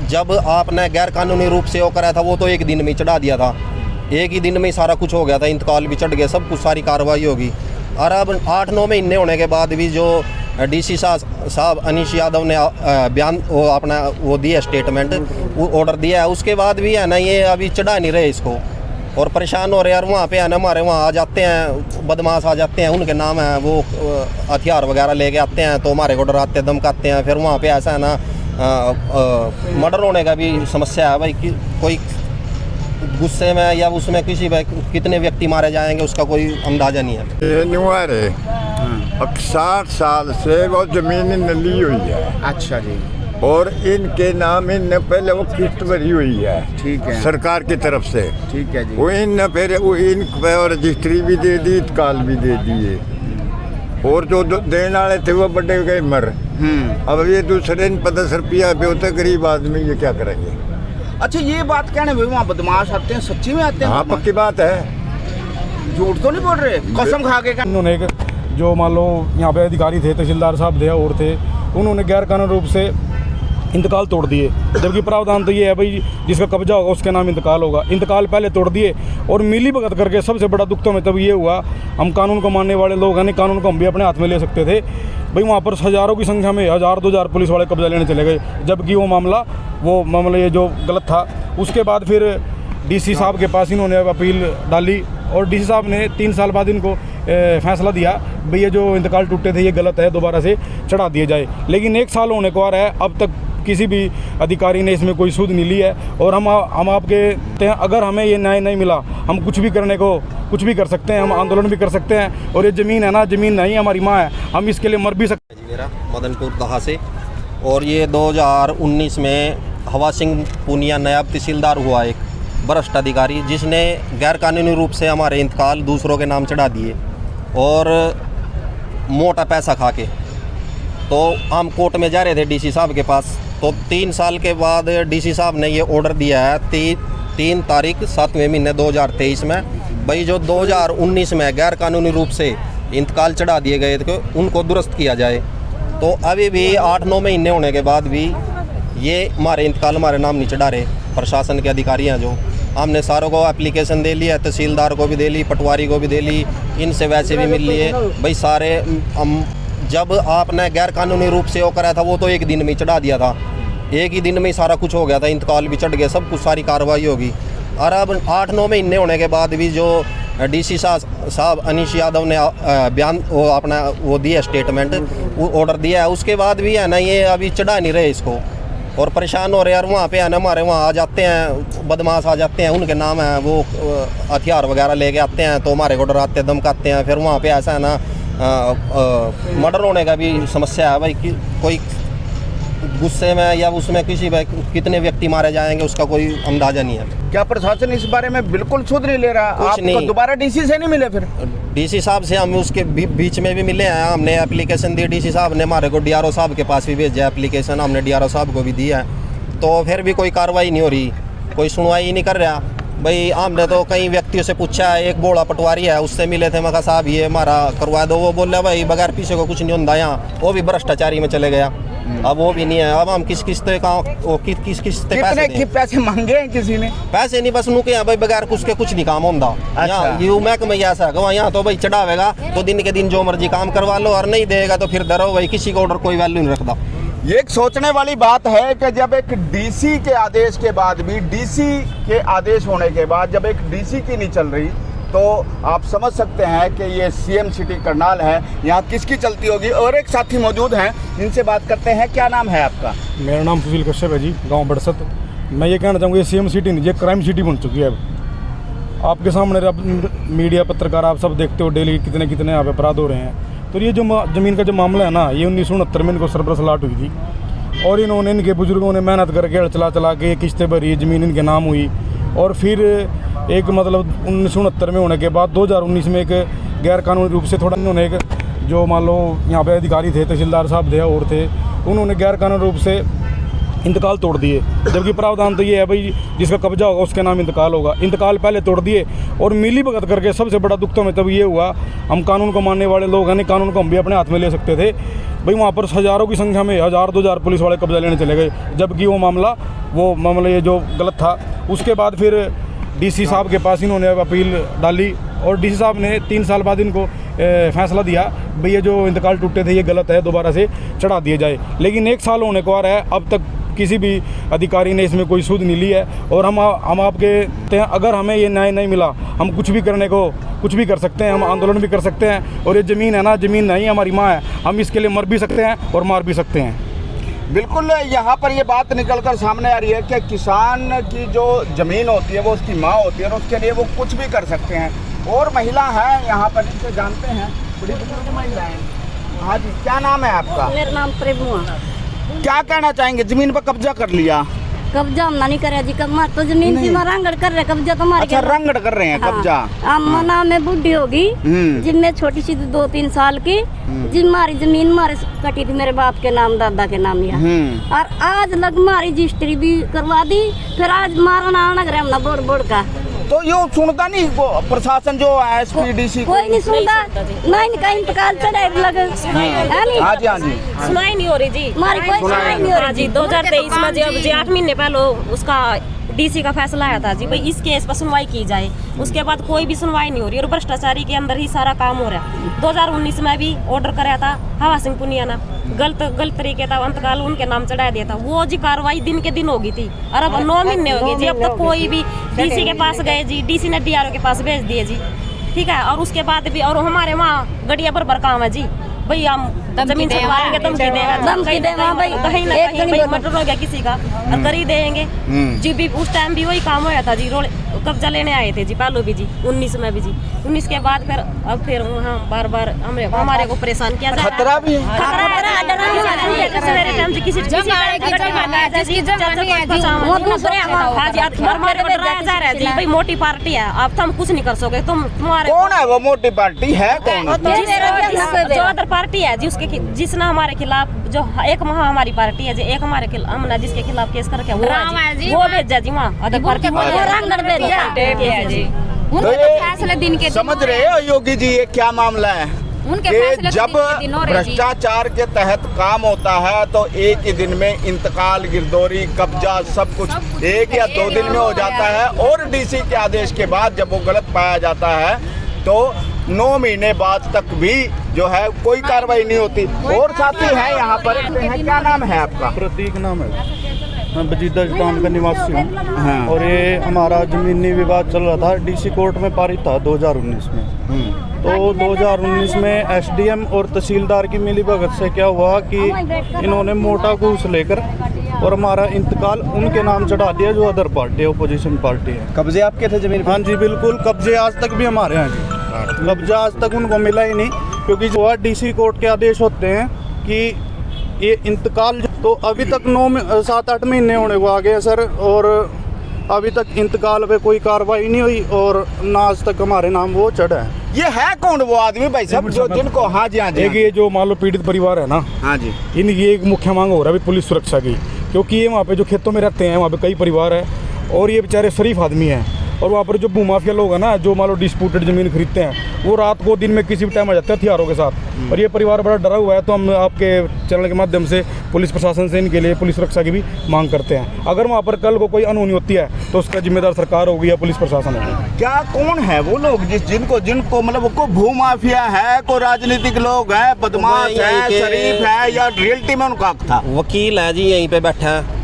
जब आपने गैर कानूनी रूप से वो करा था वो तो एक दिन में चढ़ा दिया था, एक ही दिन में ही सारा कुछ हो गया था, इंतकाल भी चढ़ गया, सब कुछ सारी कार्रवाई होगी। और अब 8-9 महीने होने के बाद भी जो डीसी साहब अनीश यादव ने बयान वो अपना वो दिया स्टेटमेंट, वो ऑर्डर दिया है, उसके बाद भी है ना ये अभी चढ़ा नहीं रहे इसको और परेशान हो रहे हैं। और वहाँ पे है ना हमारे वहाँ आ जाते हैं बदमाश, आ जाते हैं, उनके नाम है वो हथियार वगैरह लेके आते हैं तो हमारे को डराते धमकाते हैं। फिर वहाँ पे ऐसा है ना मर्डर होने का भी समस्या है भाई कि कोई गुस्से में या उसमें किसी कितने व्यक्ति मारे जाएंगे उसका कोई अंदाजा नहीं है। ये नुआर है 60 साल से वो जमीन नली हुई है। अच्छा जी। और इनके नाम इन पहले वो किस्त भरी हुई है, ठीक है, सरकार की तरफ से, ठीक है जी। वो इन फिर वो इन रजिस्ट्री भी दे दी, इंतकाल भी दे दिए और जो देने वाले थे वो बड़े गए मर। अब ये दूसरे 10 रुपया पे होता गरीब आदमी ये क्या करेंगे। अच्छा ये बात कहने भाई वहाँ बदमाश आते हैं, सच्ची में आते हैं? हाँ पक्की बात है, झूठ तो नहीं बोल रहे, कसम खा के। उन्होंने जो मान लो यहाँ पे अधिकारी थे, तहसीलदार साहब थे और थे, उन्होंने गैर कानूनी रूप से इंतकाल तोड़ दिए, जबकि प्रावधान तो ये है भाई जिसका कब्जा होगा उसके नाम इंतकाल होगा। इंतकाल पहले तोड़ दिए और मिली भगत करके सबसे बड़ा दुख तो में तब ये हुआ, हम कानून को मानने वाले लोग हैं, नहीं कानून को हम भी अपने हाथ में ले सकते थे भाई। वहाँ पर हज़ारों की संख्या में 1000-2000 पुलिस वाले कब्जा लेने चले गए, जबकि वो मामला ये जो गलत था। उसके बाद फिर डीसी साहब के पास इन्होंने अपील डाली और डीसी साहब ने 3 साल बाद इनको फैसला दिया भाई ये जो इंतकाल टूटे थे ये गलत है, दोबारा से चढ़ा दिए जाए। लेकिन 1 साल होने को आ रहा है, अब तक किसी भी अधिकारी ने इसमें कोई सूद नहीं ली है। और हम आपके अगर हमें ये न्याय नहीं मिला, हम कुछ भी कर सकते हैं, हम आंदोलन भी कर सकते हैं। और ये ज़मीन है ना, ज़मीन नहीं हमारी माँ है, हम इसके लिए मर भी सकते हैं। मेरा मदनपुर दहा से, और ये 2019 में हवा सिंह पूनिया नायब तहसीलदार हुआ एक भ्रष्ट अधिकारी, जिसने गैर कानूनी रूप से हमारे इंतकाल दूसरों के नाम चढ़ा दिए और मोटा पैसा खा के। तो हम कोर्ट में जा रहे थे डीसी साहब के पास, तो 3 साल के बाद डीसी साहब ने ये ऑर्डर दिया है 3 तारीख 7वें महीने 2023 में भाई जो 2019 में गैर कानूनी रूप से इंतकाल चढ़ा दिए गए थे उनको दुरुस्त किया जाए। तो अभी भी 8-9 महीने होने के बाद भी ये हमारे इंतकाल हमारे नाम नहीं चढ़ा रहे। प्रशासन के अधिकारी हैं जो, हमने सारों को एप्लीकेशन दे ली है, तहसीलदार को भी दे ली, पटवारी को भी दे ली, इनसे वैसे भी मिल लिए भाई सारे। हम जब आपने गैर कानूनी रूप से वो करा था वो तो एक दिन में ही चढ़ा दिया था, एक ही दिन में ही सारा कुछ हो गया था, इंतकाल भी चढ़ गया, सब कुछ सारी कार्रवाई होगी। और अब 8-9 महीने होने के बाद भी जो डीसी साहब अनीश यादव ने बयान वो अपना वो दिया स्टेटमेंट, वो ऑर्डर दिया है, उसके बाद भी है ना ये अभी चढ़ा नहीं रहे इसको और परेशान हो रहे हैं। और वहाँ पे है ना हमारे वहाँ आ जाते हैं बदमाश, आ जाते हैं, उनके नाम है वो हथियार वगैरह लेके आते हैं तो हमारे को डराते धमकाते हैं। फिर वहाँ पे ऐसा है ना मर्डर होने का भी समस्या है भाई कि कोई गुस्से में या उसमें किसी कितने व्यक्ति मारे जाएंगे उसका कोई अंदाजा नहीं है। क्या प्रशासन इस बारे में बिल्कुल सुध नहीं ले रहा? आप तो दोबारा डीसी से नहीं मिले? फिर डीसी साहब से हम उसके बीच में भी मिले हैं, हमने एप्लीकेशन दी, डीसी साहब ने हमारे को डीआरओ साहब के पास भी भेजा एप्लीकेशन, हमने डीआरओ साहब को भी दिया है। तो फिर भी कोई कार्रवाई नहीं हो रही, कोई सुनवाई नहीं कर रहा भाई। हमने तो कई व्यक्तियों से पूछा है, एक बोड़ा पटवारी है उससे मिले थे, मैं कहा साहब ये हमारा करवा दो, वो बोल रहा भाई बगैर पीछे को कुछ नहीं होता यहाँ, वो भी भ्रष्टाचारी में चले गया। अब वो भी नहीं है, अब हम किस पैसे मांगे हैं किसी ने? पैसे नहीं, बस नुके हैं भाई, बगैर उसके कुछ नहीं काम होता। अच्छा। यू महकमा ऐसा है यहाँ तो भाई चढ़ावेगा तो दिन के दिन जो मर्जी काम करवा लो और नहीं देगा तो फिर डरो भाई, किसी का ऑर्डर कोई वैल्यू नहीं रखता। ये एक सोचने वाली बात है कि जब एक डीसी के आदेश के बाद भी, डीसी के आदेश होने के बाद जब एक डीसी की नहीं चल रही तो आप समझ सकते हैं कि ये सीएम सिटी करनाल है, यहाँ किसकी चलती होगी। और एक साथी मौजूद हैं, इनसे बात करते हैं। क्या नाम है आपका? मेरा नाम सुशील कश्यप है जी, गांव बड़सत। मैं ये कहना चाहूँगा ये सीएम सिटी नहीं, ये क्राइम सिटी बन चुकी है। अब आपके सामने मीडिया पत्रकार आप सब देखते हो डेली कितने यहाँ पे अपराध हो रहे हैं। तो ये जो ज़मीन का जो मामला है ना, ये 1969 में इनको सरबरस लाट हुई थी और इन्होंने इनके बुजुर्गों ने मेहनत करके चला के किस्तें भरी, ज़मीन इनके नाम हुई। और फिर एक मतलब 1969 में होने के बाद 2019 में एक गैर कानूनी रूप से थोड़ा इन्होंने एक जो मान लो यहाँ पे अधिकारी थे, तहसीलदार साहब थे और थे, उन्होंने गैर कानूनी रूप से इंतकाल तोड़ दिए, जबकि प्रावधान तो ये है भाई जिसका कब्जा होगा उसके नाम इंतकाल होगा। इंतकाल पहले तोड़ दिए और मिली भगत करके सबसे बड़ा दुख तो में तब ये हुआ, हम कानून को मानने वाले लोग हैं, नहीं कानून को हम भी अपने हाथ में ले सकते थे भाई। वहाँ पर हज़ारों की संख्या में 1000-2000 पुलिस वाले कब्जा लेने चले गए, जबकि वो मामला वो मामला ये जो गलत था। उसके बाद फिर डीसी साहब के पास इन्होंने अपील डाली और डीसी साहब ने 3 साल बाद इनको फैसला दिया भाई ये जो इंतकाल टूटे थे ये गलत है, दोबारा से चढ़ा दिया जाए। लेकिन 1 साल होने को आ रहा है, अब तक किसी भी अधिकारी ने इसमें कोई सूद नहीं ली है। और हम आपके अगर हमें ये न्याय नहीं मिला, हम कुछ भी करने को कुछ भी कर सकते हैं, हम आंदोलन भी कर सकते हैं। और ये ज़मीन है ना, ज़मीन नहीं हमारी माँ है, हम इसके लिए मर भी सकते हैं और मार भी सकते हैं। बिल्कुल, यहाँ पर ये बात निकलकर सामने आ रही है कि किसान की जो ज़मीन होती है वो उसकी माँ होती है और उसके लिए वो कुछ भी कर सकते हैं। और महिला है यहाँ पर, जिसे जानते हैं, बड़ी बुजुर्ग महिला है। हाँ जी, क्या नाम है आपका? मेरा नाम प्रेमू है। क्या कहना चाहेंगे? ज़मीन पर कब्जा कर लिया। कब्जा हम नहीं करे जी, कब तो जमीन की रंगड़ कर रहे, कब्जा तो हमारे अच्छा, रंगड़ कर रहे हैं कब्जा। अम्मा नाम में बुढ़ी होगी, जिनमें छोटी सी 2-3 साल की, जिन हमारी जमीन हमारे कटी थी मेरे बाप के नाम, दादा के नाम या। और आज लग हमारी रजिस्ट्री भी करवा दी, फिर आज मारा ना लग रहा है बोर्ड बोर्ड का। तो यो सुनता नहीं वो प्रशासन जो है, एसपीडीसी कोई नहीं सुनता, नहीं कहीं इंतकाल चढ़ाई लगे। हाँ जी, हाँ जी, सुनाई नहीं हो रही जी, हमारी कोई सुनाई नहीं हो रही जी। 2023 में जी 8 महीने पहले उसका डीसी का फैसला आया था जी भाई इस केस पर सुनवाई की जाए। उसके बाद कोई भी सुनवाई नहीं हो रही और भ्रष्टाचारी के अंदर ही सारा काम हो रहा है। 2019 में भी ऑर्डर कराया था हवा सिंह पुनिया ने, गलत तरीके था, अंतकाल उनके नाम चढ़ा दिया था। वो जी कार्रवाई दिन के दिन होगी थी और अब 9 महीने हो गए जी, अब तक कोई भी डीसी के पास गए जी, डीसी ने डीआरओ के पास भेज दिए जी, ठीक है। और उसके बाद भी और हमारे वहाँ गड़िया पर काम है जी, भाई हम जमीन छुड़वाएंगे, धमकी देगा भाई, कहीं ना कहीं भाई मर्डर हो गया किसी का और कर ही देंगे जी। भी उस टाइम भी वही काम होया था जी, रोड कब्जा लेने आए थे जी पहले भी जी, 19 में भी जी। 19 के बाद फिर अब फिर वहाँ बार बार हमारे को परेशान किया जा रहा है। खतरा भी है, सवेरे टाइम जी किसी हाँ जी, डराया जा रहा है जी भाई मोटी पार्टी है, अब तो हम कुछ नहीं कर सकते। तुम्हारे कौन है वो मोटी पार्टी है? कौन? जो अदर पार्टी है जी, उसके जिसने हमारे खिलाफ जो एक महा हमारी पार्टी है जी, एक हमारे खिलाफ हमने जिसके खिलाफ केस करके वो भेजा जी वहाँ अदर पार्टी फैसले दिन के। समझ रहे हो योगी जी ये क्या मामला है कि जब भ्रष्टाचार के तहत काम होता है तो एक ही दिन में इंतकाल, गिरदौरी, कब्जा सब कुछ 1 या 2 दिन में हो जाता है। और डीसी के आदेश के बाद जब वो गलत पाया जाता है तो 9 महीने बाद तक भी जो है कोई कार्रवाई नहीं होती। और साथी है यहाँ पर, क्या नाम है आपका? प्रतीक नाम है, मैं बजीदा स्थान का निवासी हूँ। हाँ। और ये हमारा जमीनी विवाद चल रहा था, डीसी कोर्ट में पारित था 2019 में। तो 2019 में एसडीएम और तहसीलदार की मिलीभगत से क्या हुआ कि इन्होंने मोटा घूस लेकर और हमारा इंतकाल उनके नाम चढ़ा दिया जो अदर पार्टी है, ओपोजिशन पार्टी है। कब्जे आपके थे जमीन? हाँ जी बिल्कुल, कब्जे आज तक भी हमारे हैं जी, कब्जा आज तक उनको मिला ही नहीं, क्योंकि जो है डीसी कोर्ट के आदेश होते हैं कि ये इंतकाल, तो अभी तक 7-8 महीने होने को आ गए सर, और अभी तक इंतकाल पे कोई कार्रवाई नहीं हुई और ना आज तक हमारे नाम वो चढ़ा है। ये है कौन वो आदमी भाई साहब जो जिनको? हाँ जी, हाँ जी, एक ये जो मान लो पीड़ित परिवार है ना, हाँ जी, इनकी एक मुख्य मांग हो रहा है पुलिस सुरक्षा की, क्योंकि ये वहाँ पे जो खेतों में रहते हैं वहाँ पे कई परिवार है और ये बेचारे शरीफ आदमी हैं। और वहाँ पर जो भूमाफिया लोग हैं ना, जो मान लो डिस्प्यूटेड ज़मीन खरीदते हैं, वो रात को दिन में किसी भी टाइम आ जाते हैं हथियारों के साथ। और ये परिवार बड़ा डरा हुआ है, तो हम आपके चैनल के माध्यम से पुलिस प्रशासन से इनके लिए पुलिस सुरक्षा की भी मांग करते हैं। अगर वहाँ पर कल को कोई अनहोनी होती है तो उसका जिम्मेदार सरकार होगी या पुलिस प्रशासन होगी। क्या कौन है वो लोग जिनको मतलब को भूमाफिया है, को राजनीतिक लोग हैं, बदमाश है, शरीफ है, या रियलिटी में उनका था? वकील है जी, यहीं पे बैठा है।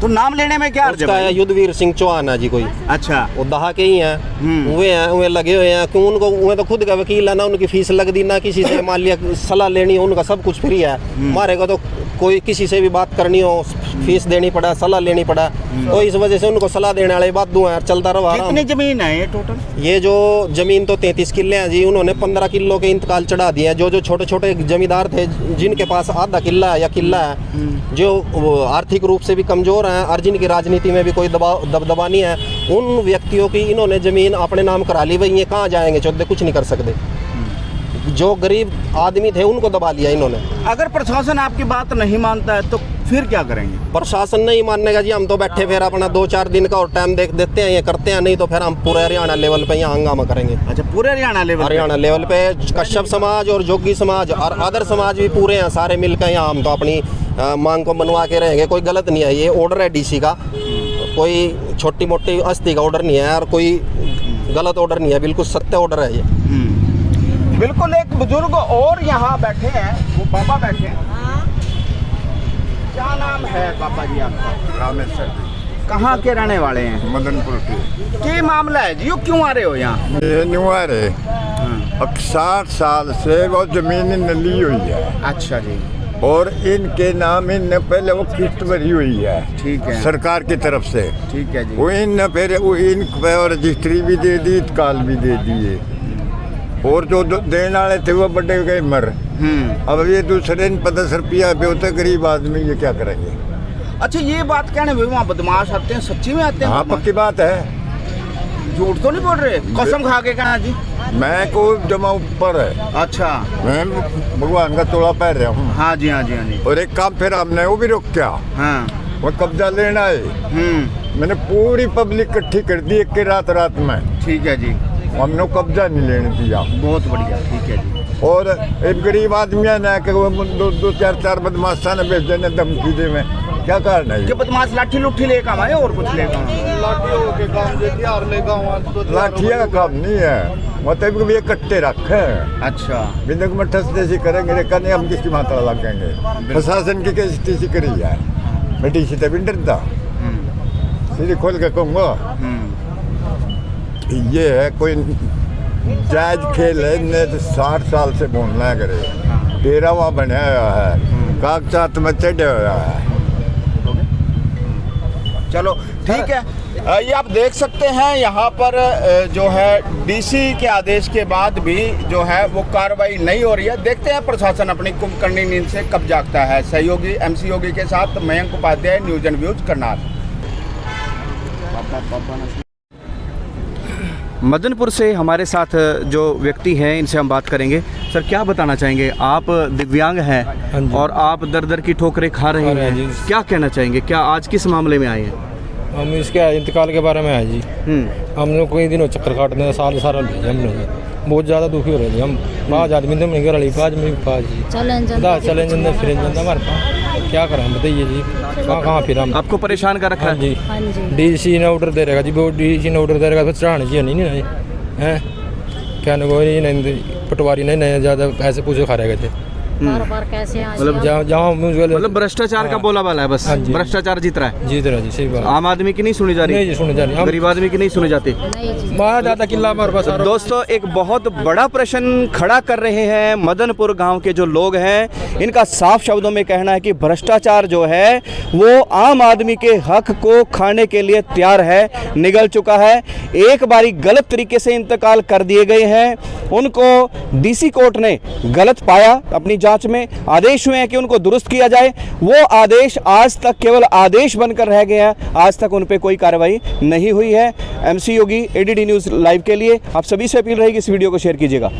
तो नाम लेने में क्या उसका है युद्धवीर सिंह चौहान है जी कोई। अच्छा, वो दहा के ही हैं, वे लगे हुए हैं क्यों? उनको वे तो खुद का वकील है ना, उनकी फीस लग दी ना, किसी से मान लिया सलाह लेनी हो, उनका सब कुछ फ्री है। हमारे को तो कोई किसी से भी बात करनी हो फीस देनी पड़ा, सलाह लेनी पड़ा, तो इस वजह से उनको सलाह देने वाले बात दूँ यार, चलता रहा। कितनी जमीन है ये टोटल? ये जो जमीन तो 33 किले हैं जी, उन्होंने 15 किलो के इंतकाल चढ़ा दिए हैं। जो छोटे छोटे जमींदार थे जिनके पास आधा किला या किला है, जो आर्थिक रूप से भी कमज़ोर हैं और जिनकी राजनीति में भी कोई दबदबा नहीं है, उन व्यक्तियों की इन्होंने ज़मीन अपने नाम करा ली। भाई ये कहाँ जाएंगे? चौधरी कुछ नहीं कर सकते। जो गरीब आदमी थे उनको दबा लिया इन्होंने। अगर प्रशासन आपकी बात नहीं मानता है तो फिर क्या करेंगे? प्रशासन नहीं मानने का जी, हम तो बैठे फिर अपना 2-4 दिन का और टाइम देख देते हैं, ये करते हैं, नहीं तो फिर हम पूरे हरियाणा लेवल पे यहाँ हंगामा करेंगे। अच्छा, पूरे हरियाणा लेवल पे कश्यप समाज और जोगी समाज और अदर समाज भी पूरे हैं, सारे मिलकर यहाँ हम तो अपनी मांग को मनवा के रहेंगे। कोई गलत नहीं है, ये ऑर्डर है डीसी का, कोई छोटी मोटी अस्थि का ऑर्डर नहीं है और कोई गलत ऑर्डर नहीं है, बिल्कुल सत्य ऑर्डर है ये। बिल्कुल। एक बुजुर्ग और यहाँ बैठे हैं, वो बाबा बैठे हैं। क्या नाम है बाबा जी आपका? रामेश्वर जी, कहाँ के रहने वाले हैं? मदनपुर के। क्या मामला है जी, यो क्यों आ रहे हो यहाँ? ये नुआर है, अब 60 साल से वो जमीन नली हुई है। अच्छा जी। और इनके नाम इन पहले वो किस्त भरी हुई है, ठीक है, सरकार की तरफ से। ठीक है जी। वो इन फिर वो इन रजिस्ट्री भी दे दी, इंतकाल भी दे दिए, और जो देने वाले थे वो बड़े गए मर। अब ये दूसरे ने 50 रुपया पे होते, गरीब आदमी ये क्या करेंगे? अच्छा, ये बात कहने भाई वहाँ बदमाश आते हैं, सच्ची में आते हैं? हाँ, पक्की बात है, झूठ तो नहीं बोल रहे? कसम खा के कहना जी। मैं को जमा ऊपर है, अच्छा, मैं भगवान का तोड़ा पहन रहा हूँ। हाँ जी, हाँ जी, हाँ जी। और एक काम फिर हमने वो भी रोक क्या, हाँ। वो कब्जा लेना है। मैंने पूरी पब्लिक इकट्ठी कर दी एक रात में। ठीक है जी। हमने कब्जा नहीं लेने दिया। बहुत बढ़िया, ठीक है जी। और एक गरीब आदमी है ना कि वो दो चार बदमाशा ने भेज देने धमकी दे में, क्या कारण है? कि बदमाश लाठी लुट्ठी लेकर आए और कुछ लेकर लाठिया का काम नहीं है, मतलब कि ये कट्टे रखे। अच्छा, बिंदक में ठस जैसी करेंगे, रेखा नहीं हम किसकी मात्रा लगेंगे। प्रशासन की कैसी तीसी करी है, मैं डी सी तभी डरता सीधे खोल के कहूँगा ये है कोई जायज खेल है। इनने तो 60 साल से बोलना करे, डेरा वहाँ बनाया हुआ है, कागजात में चढ़े हुआ है। चलो ठीक है। ये आप देख सकते हैं यहाँ पर जो है डीसी के आदेश के बाद भी जो है वो कार्रवाई नहीं हो रही है। देखते हैं प्रशासन अपनी कुंभकर्णी नींद से कब जागता है। सहयोगी MC योगी के साथ Mayank Upadhyay, news and views, Karnal. Madanpur से हमारे साथ जो व्यक्ति हैं इनसे हम बात करेंगे। सर, क्या बताना चाहेंगे? आप दिव्यांग हैं और आप दर दर की ठोकरें खा रहे हैं, क्या कहना चाहेंगे? क्या आज किस मामले में आए हैं? हम इसके इंतकाल के बारे में आए जी। हम लोग कई दिनों चक्कर काटने हैं, साल सारा ले हम लोग बहुत ज़्यादा दुखी हो रहे हैं। हम 5 आदमी थे, मेरे घर वाली 5 में 5 जी चले जाते फिर जाता हमारे पास, क्या करें हम बताइए जी, कहाँ फिर हम। आपको परेशान कर रखा है जी? डीसी ने ऑर्डर दे रखा जी, वो डीसी ने ऑर्डर दे रखा, फिर चढ़ाने चाहिए नहीं है, क्या नहीं पटवारी नहीं ज़्यादा पैसे पूछे खा रहे थे। बार कैसे मतलब जहाँ मतलब भ्रष्टाचार का बोला वाला है, बस भ्रष्टाचार जीत रहा है। जीत रहा जी, सही बात। आम आदमी की नहीं सुनी जा रही? नहीं जी, सुनी जा रही। गरीब आदमी की नहीं सुनी जाती। ज़्यादा किला हमारे पास। दोस्तों, एक बहुत बड़ा प्रश्न खड़ा कर रहे हैं मदनपुर गांव के जो लोग हैं। इनका साफ शब्दों में कहना है कि भ्रष्टाचार जो है वो आम आदमी के हक को खाने के लिए तैयार है, निगल चुका है। एक बारी गलत तरीके से इंतकाल कर दिए गए हैं, उनको डीसी कोर्ट ने गलत पाया, अपनी जांच में आदेश हुए हैं कि उनको दुरुस्त किया जाए। वो आदेश आज तक केवल आदेश बनकर रह गए हैं, आज तक उन पर कोई कार्रवाई नहीं हुई है। MC योगी, ADD न्यूज़ लाइव के लिए आप सभी से अपील रहेगी, इस वीडियो को शेयर कीजिएगा।